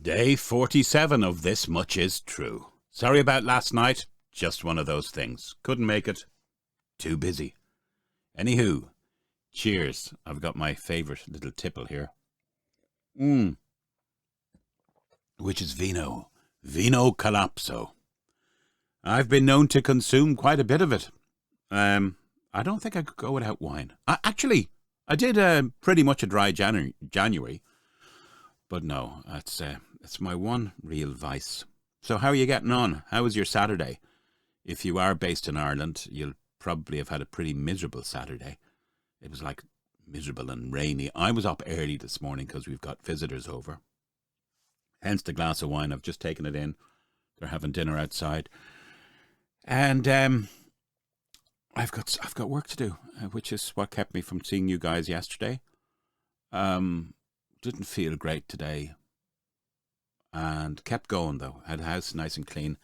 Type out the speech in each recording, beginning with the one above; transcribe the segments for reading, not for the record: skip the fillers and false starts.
Day 47 of This Much Is True. Sorry about last night. Just one of those things. Couldn't make it. Too busy. Anywho, cheers. I've got my favourite little tipple here. Which is vino. Vino Calapso. I've been known to consume quite a bit of it. I don't think I could go without wine. I did pretty much a dry January. But no, it's my one real vice. So how are you getting on? How was your Saturday? If you are based in Ireland, you'll probably have had a pretty miserable Saturday. It was like miserable and rainy. I was up early this morning because we've got visitors over. Hence the glass of wine. I've just taken it in. They're having dinner outside. And I've got work to do, which is what kept me from seeing you guys yesterday. Didn't feel great today. And kept going though. Had the house nice and clean.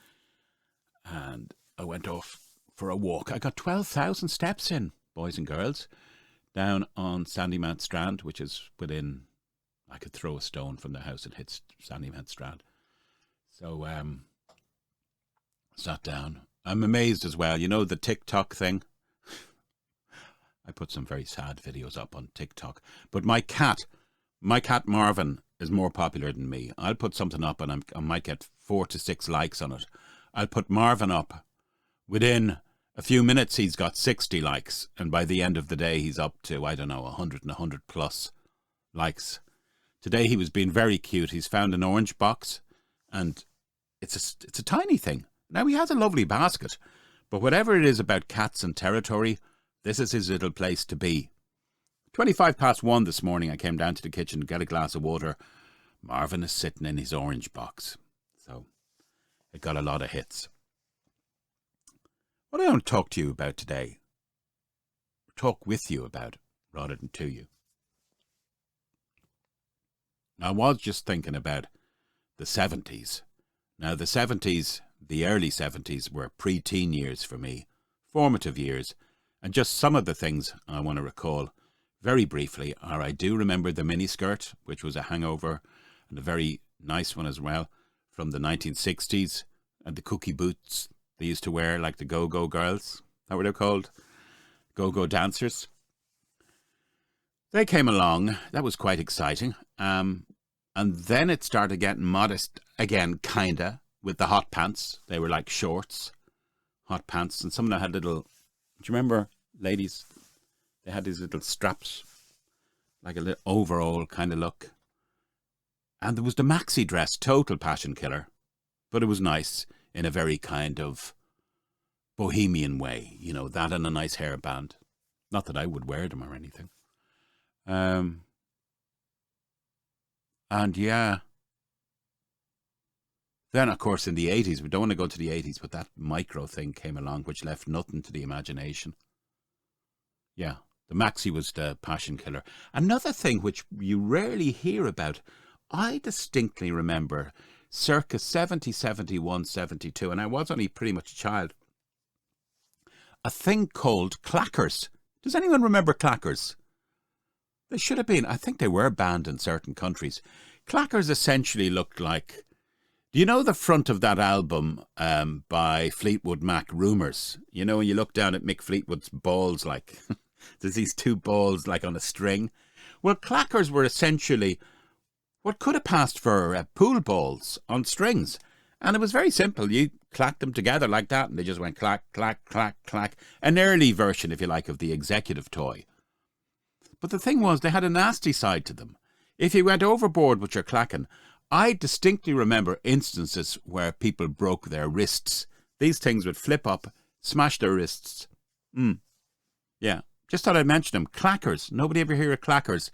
And I went off for a walk. I got 12,000 steps in, boys and girls, down on Sandymount Strand, which is within, I could throw a stone from the house and hit Sandymount Strand. So, sat down. I'm amazed as well. You know the TikTok thing? I put some very sad videos up on TikTok. But my cat Marvin is more popular than me. I'll put something up and I might get 4 to 6 likes on it. I'll put Marvin up. Within a few minutes, he's got 60 likes. And by the end of the day, he's up to, 100 and 100 plus likes. Today, he was being very cute. He's found an orange box and it's a tiny thing. Now, he has a lovely basket. But whatever it is about cats and territory, this is his little place to be. 1:25 this morning, I came down to the kitchen to get a glass of water. Marvin is sitting in his orange box. So it got a lot of hits. What I want to talk to you about today, talk with you about rather than to you. I was just thinking about the 70s. Now the 70s, the early 70s were pre-teen years for me, formative years, and just some of the things I want to recall very briefly are I do remember the miniskirt, which was a hangover, and a very nice one as well, from the 1960s, and the cookie boots they used to wear, like the go-go girls. Is that what they're called? Go-go dancers. They came along. That was quite exciting. And then it started getting modest again, kinda, with the hot pants. They were like shorts, hot pants, and some of them had little, do you remember, ladies? They had these little straps, like a little overall kind of look. And there was the maxi dress, total passion killer. But it was nice in a very kind of bohemian way. You know, that and a nice hairband. Not that I would wear them or anything. And yeah. Then, of course, in the 80s, we don't want to go to the 80s, but that micro thing came along, which left nothing to the imagination. Yeah, the maxi was the passion killer. Another thing which you rarely hear about, I distinctly remember circa 70, 71, 72, and I was only pretty much a child, a thing called clackers. Does anyone remember clackers? They should have been. I think they were banned in certain countries. Clackers essentially looked like, do you know the front of that album by Fleetwood Mac, Rumours? You know, when you look down at Mick Fleetwood's balls, like, there's these two balls like on a string. Well, clackers were essentially what could have passed for pool balls on strings. And it was very simple. You clacked them together like that, and they just went clack, clack, clack, clack. An early version, if you like, of the executive toy. But the thing was, they had a nasty side to them. If you went overboard with your clacking, I distinctly remember instances where people broke their wrists. These things would flip up, smash their wrists. Yeah, just thought I'd mention them. Clackers. Nobody ever hear of clackers?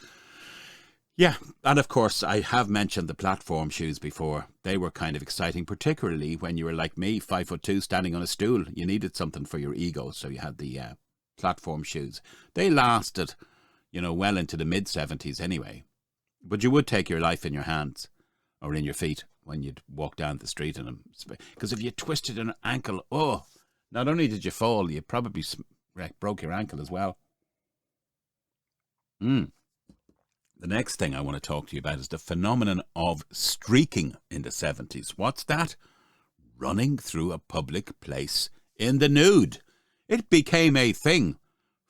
Yeah, and of course, I have mentioned the platform shoes before. They were kind of exciting, particularly when you were like me, 5'2", standing on a stool. You needed something for your ego, so you had the platform shoes. They lasted, well into the mid-70s anyway. But you would take your life in your hands or in your feet when you'd walk down the street in them. Because if you twisted an ankle, not only did you fall, you probably broke your ankle as well. The next thing I want to talk to you about is the phenomenon of streaking in the 70s. What's that? Running through a public place in the nude. It became a thing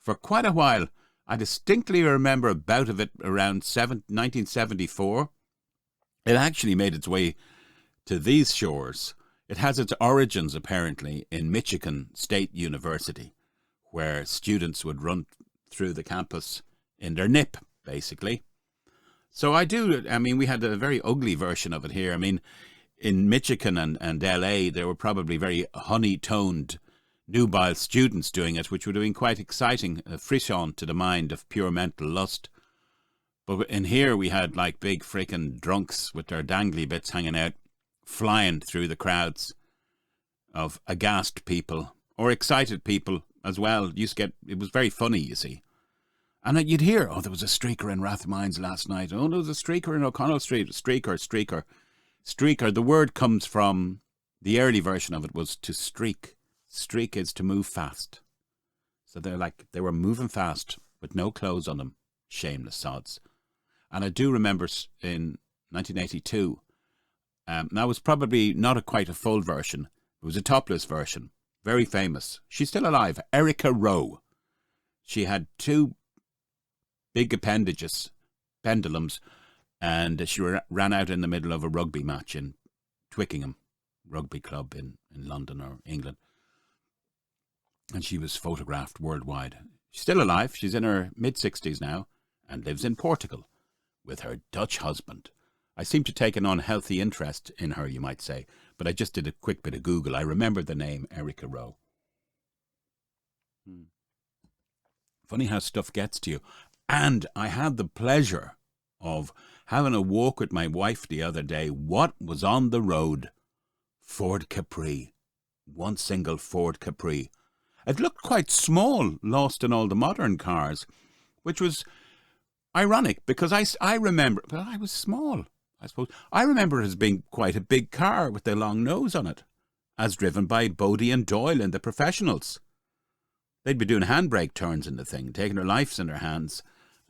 for quite a while. I distinctly remember a bout of it around 1974. It actually made its way to these shores. It has its origins, apparently, in Michigan State University, where students would run through the campus in their nip, basically. So we had a very ugly version of it here. I mean, in Michigan and LA, there were probably very honey-toned, nubile students doing it, which would have been quite exciting, a frisson to the mind of pure mental lust. But in here, we had like big freaking drunks with their dangly bits hanging out, flying through the crowds of aghast people, or excited people as well. It was very funny, you see. And you'd hear, oh, there was a streaker in Rathmines last night. Oh, there was a streaker in O'Connell Street. Streaker. The word comes from, the early version of it was to streak. Streak is to move fast. So they were moving fast with no clothes on them. Shameless sods. And I do remember in 1982, that was probably not quite a full version. It was a topless version. Very famous. She's still alive. Erica Rowe. She had 2 big appendages, pendulums, and she ran out in the middle of a rugby match in Twickenham Rugby Club in London or England. And she was photographed worldwide. She's still alive. She's in her mid-60s now and lives in Portugal with her Dutch husband. I seem to take an unhealthy interest in her, you might say, but I just did a quick bit of Google. I remembered the name Erica Rowe. Funny how stuff gets to you. And I had the pleasure of having a walk with my wife the other day. What was on the road? Ford Capri. One single Ford Capri. It looked quite small, lost in all the modern cars, which was ironic because I remember, but I was small, I suppose. I remember it as being quite a big car with a long nose on it, as driven by Bodie and Doyle and the professionals. They'd be doing handbrake turns in the thing, taking their lives in their hands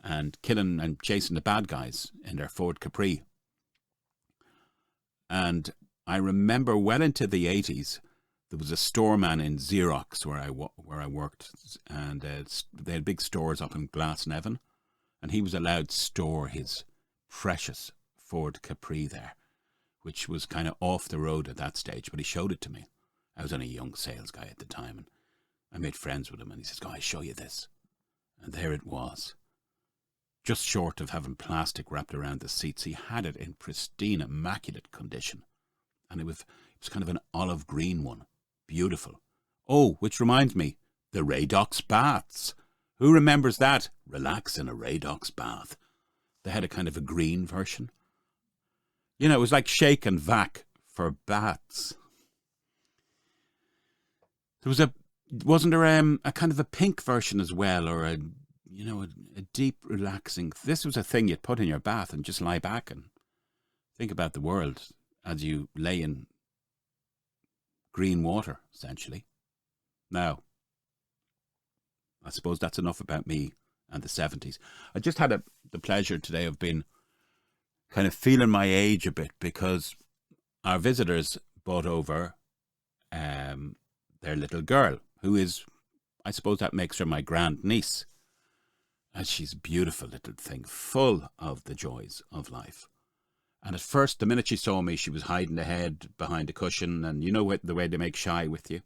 and killing and chasing the bad guys in their Ford Capri. And I remember well into the 80s, there was a storeman in Xerox where I worked, and they had big stores up in Glasnevin, and he was allowed to store his precious Ford Capri there, which was kind of off the road at that stage, but he showed it to me. I was only a young sales guy at the time, and I made friends with him, and he says, "Go, I'll show you this." And there it was. Just short of having plastic wrapped around the seats, he had it in pristine, immaculate condition. And it was kind of an olive green one. Beautiful. Oh, which reminds me, the Radox baths. Who remembers that? Relax in a Radox bath. They had a kind of a green version. You know, it was like Shake and Vac for baths. Wasn't there a kind of a pink version as well, or a deep relaxing. This was a thing you'd put in your bath and just lie back and think about the world as you lay in green water, essentially. Now, I suppose that's enough about me and the 70s. I just had the pleasure today of being kind of feeling my age a bit, because our visitors brought over their little girl, who is, I suppose that makes her my grand niece. And she's a beautiful little thing, full of the joys of life. And at first, the minute she saw me, she was hiding the head behind a cushion, and you know the way they make shy with you.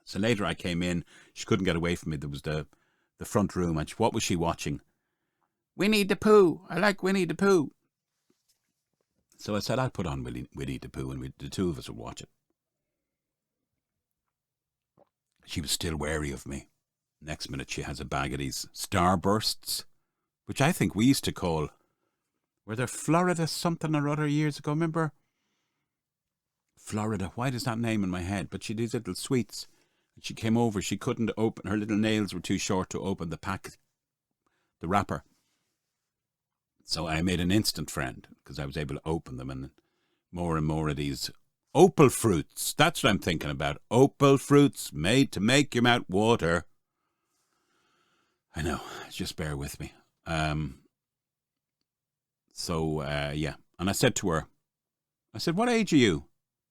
So later I came in, she couldn't get away from me. There was the front room, and what was she watching? Winnie the Pooh. I like Winnie the Pooh. So I said, I'll put on Winnie the Pooh, and the two of us would watch it. She was still wary of me. Next minute, she has a bag of these Starbursts, which I think we used to call, were there Florida something or other years ago? Remember? Florida. Why does that name in my head? But she had these little sweets. And she came over. She couldn't open. Her little nails were too short to open the pack, the wrapper. So I made an instant friend because I was able to open them, and more of these opal fruits. That's what I'm thinking about. Opal fruits made to make your mouth water. I know. Just bear with me. So, yeah. And I said to her, I said, what age are you?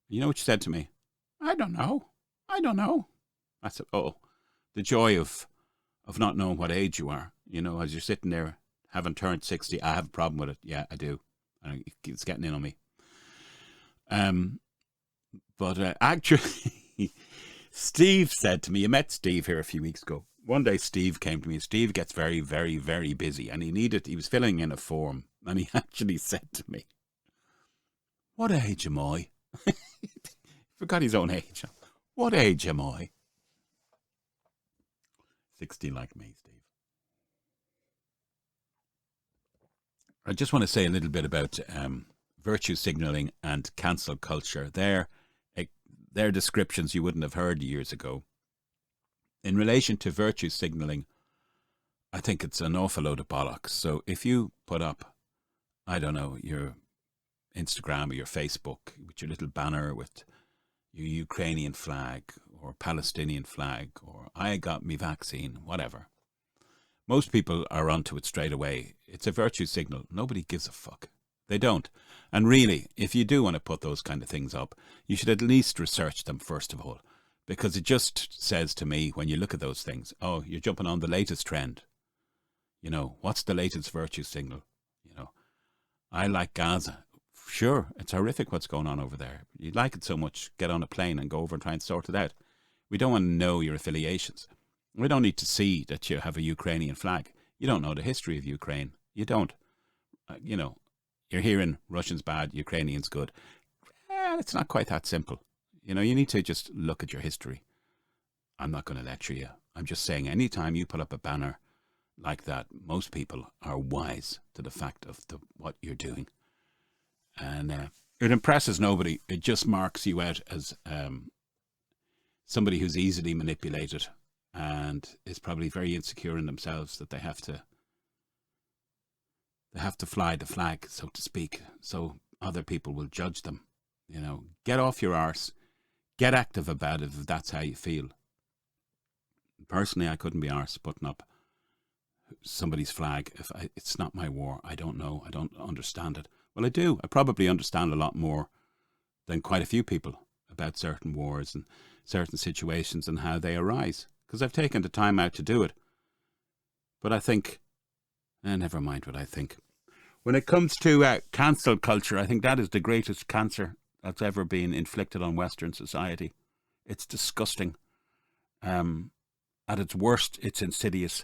You know what she said to me? I don't know. I don't know. I said, oh, the joy of not knowing what age you are. You know, as you're sitting there, having turned 60, I have a problem with it. Yeah, I do. And it's getting in on me. But actually, Steve said to me, you met Steve here a few weeks ago. One day Steve came to me. Steve gets very, very, very busy, and he was filling in a form, and he actually said to me, what age am I? Forgot his own age. What age am I? 60 like me, Steve. I just want to say a little bit about virtue signalling and cancel culture. They're descriptions you wouldn't have heard years ago. In relation to virtue signalling, I think it's an awful load of bollocks. So if you put up, I don't know, your Instagram or your Facebook with your little banner with your Ukrainian flag or Palestinian flag or I got me vaccine, whatever. Most people are onto it straight away. It's a virtue signal. Nobody gives a fuck. They don't. And really, if you do want to put those kind of things up, you should at least research them first of all. Because it just says to me, when you look at those things, oh, you're jumping on the latest trend. You know, what's the latest virtue signal? You know, I like Gaza. Sure, it's horrific what's going on over there. You like it so much, get on a plane and go over and try and sort it out. We don't want to know your affiliations. We don't need to see that you have a Ukrainian flag. You don't know the history of Ukraine. You don't. You know, you're hearing Russians bad, Ukrainians good. It's not quite that simple. You know, you need to just look at your history. I'm not going to lecture you. I'm just saying anytime you put up a banner like that, most people are wise to the fact of what you're doing. And it impresses nobody. It just marks you out as somebody who's easily manipulated and is probably very insecure in themselves that they have to fly the flag, so to speak, so other people will judge them. You know, get off your arse, get active about it if that's how you feel. Personally, I couldn't be arsed putting up somebody's flag if it's not my war. I don't know. I don't understand it. Well, I do. I probably understand a lot more than quite a few people about certain wars and certain situations and how they arise, because I've taken the time out to do it. But I think, never mind what I think. When it comes to cancel culture, I think that is the greatest cancer that's ever been inflicted on Western society. It's disgusting. At its worst, it's insidious.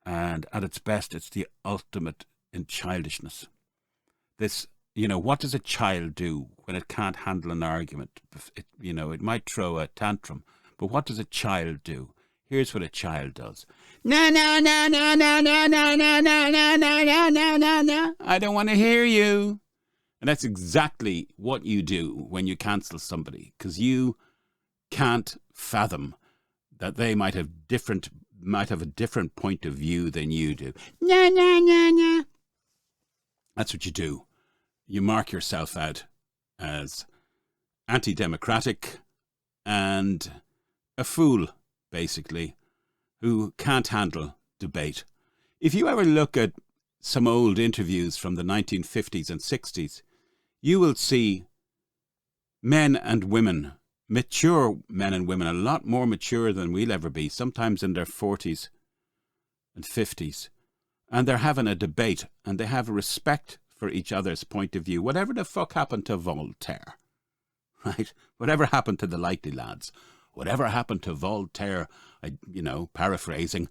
And at its best, it's the ultimate in childishness. This, you know, what does a child do when it can't handle an argument? It might throw a tantrum, but what does a child do? Here's what a child does. No, no, no, no, no, no, no, no, no, no, no, no, no, no, no. I don't want to hear you. And that's exactly what you do when you cancel somebody, because you can't fathom that they might have a different point of view than you do. No, no, no, no. That's what you do. You mark yourself out as anti-democratic and a fool, basically, who can't handle debate. If you ever look at some old interviews from the 1950s and 60s, you will see men and women, mature men and women, a lot more mature than we'll ever be, sometimes in their 40s and 50s. And they're having a debate, and they have respect for each other's point of view. Whatever the fuck happened to Voltaire, right? Whatever happened to the Likely Lads? Whatever happened to Voltaire? Paraphrasing,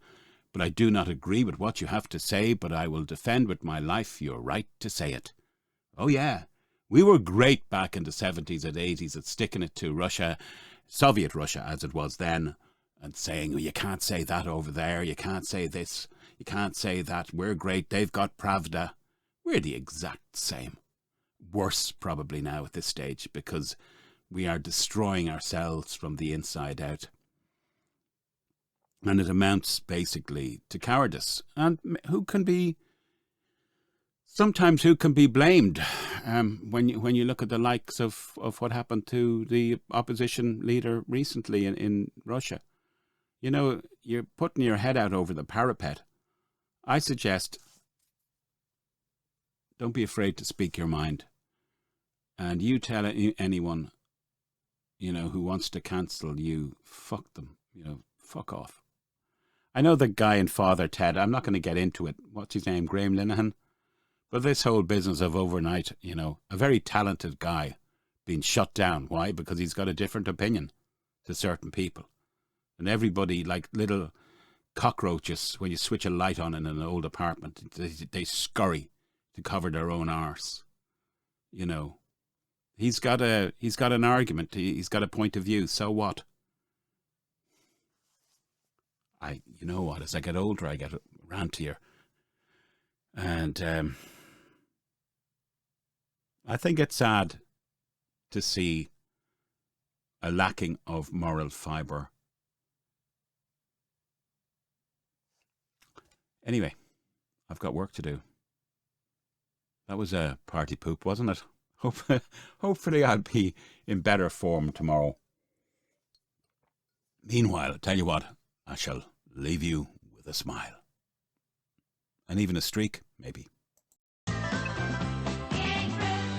but I do not agree with what you have to say, but I will defend with my life your right to say it. Oh yeah, we were great back in the 70s and 80s at sticking it to Russia, Soviet Russia as it was then, and saying, you can't say that over there, you can't say this, you can't say that, we're great, they've got Pravda. We're the exact same. Worse probably now at this stage, because we are destroying ourselves from the inside out. And it amounts basically to cowardice. And who can be blamed when you look at the likes of what happened to the opposition leader recently in Russia? You know, you're putting your head out over the parapet. I suggest Don't be afraid to speak your mind. And you tell anyone, who wants to cancel you, fuck them, fuck off. I know the guy in Father Ted, I'm not going to get into it. What's his name? Graham Linehan? But this whole business of overnight, a very talented guy being shut down. Why? Because he's got a different opinion to certain people. And everybody, like little cockroaches, when you switch a light on in an old apartment, they scurry to cover their own arse. He's got an argument. He's got a point of view. So what? You know what? As I get older, I get rantier, and I think it's sad to see a lacking of moral fibre. Anyway, I've got work to do. That was a party poop, wasn't it? Hopefully I'll be in better form tomorrow. Meanwhile, I tell you what, I shall leave you with a smile. And even a streak, maybe.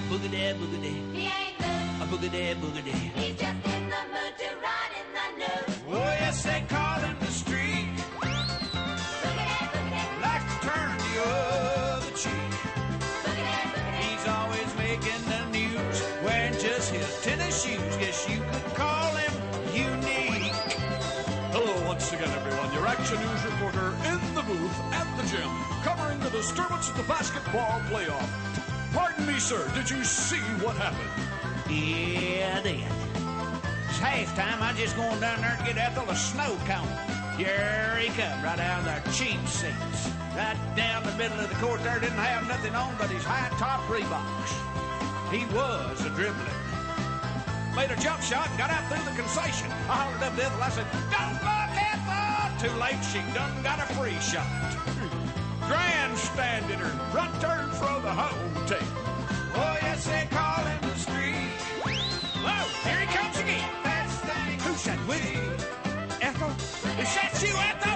Boogity, boogity. He ain't good. A boogity, boogity. He's just in the mood to ride in the news. Oh, yes, they call him the street. Boogity, boogity. Like to turn the other cheek. Boogity, boogity. He's always making the news, wearing just his tennis shoes. Guess you could call him unique. Hello once again, everyone. Your Action News reporter in the booth at the gym, covering the disturbance of the basketball playoff. Pardon me, sir, did you see what happened? Yeah, I did. It's halftime. I'm just going down there to get Ethel a snow cone. Here he come, right out of their cheap seats. Right down the middle of the court there, didn't have nothing on but his high-top Reeboks. He was a dribbling. Made a jump shot and got out through the concession. I hollered up to Ethel. I said, "Don't look, Ethel!" Too late, she done got a free shot. Grandstanded her, front turn for the home team. Oh, yes, they call him the street. Whoa, here he comes again. Who's that with you? Ethel? Is that you, Ethel?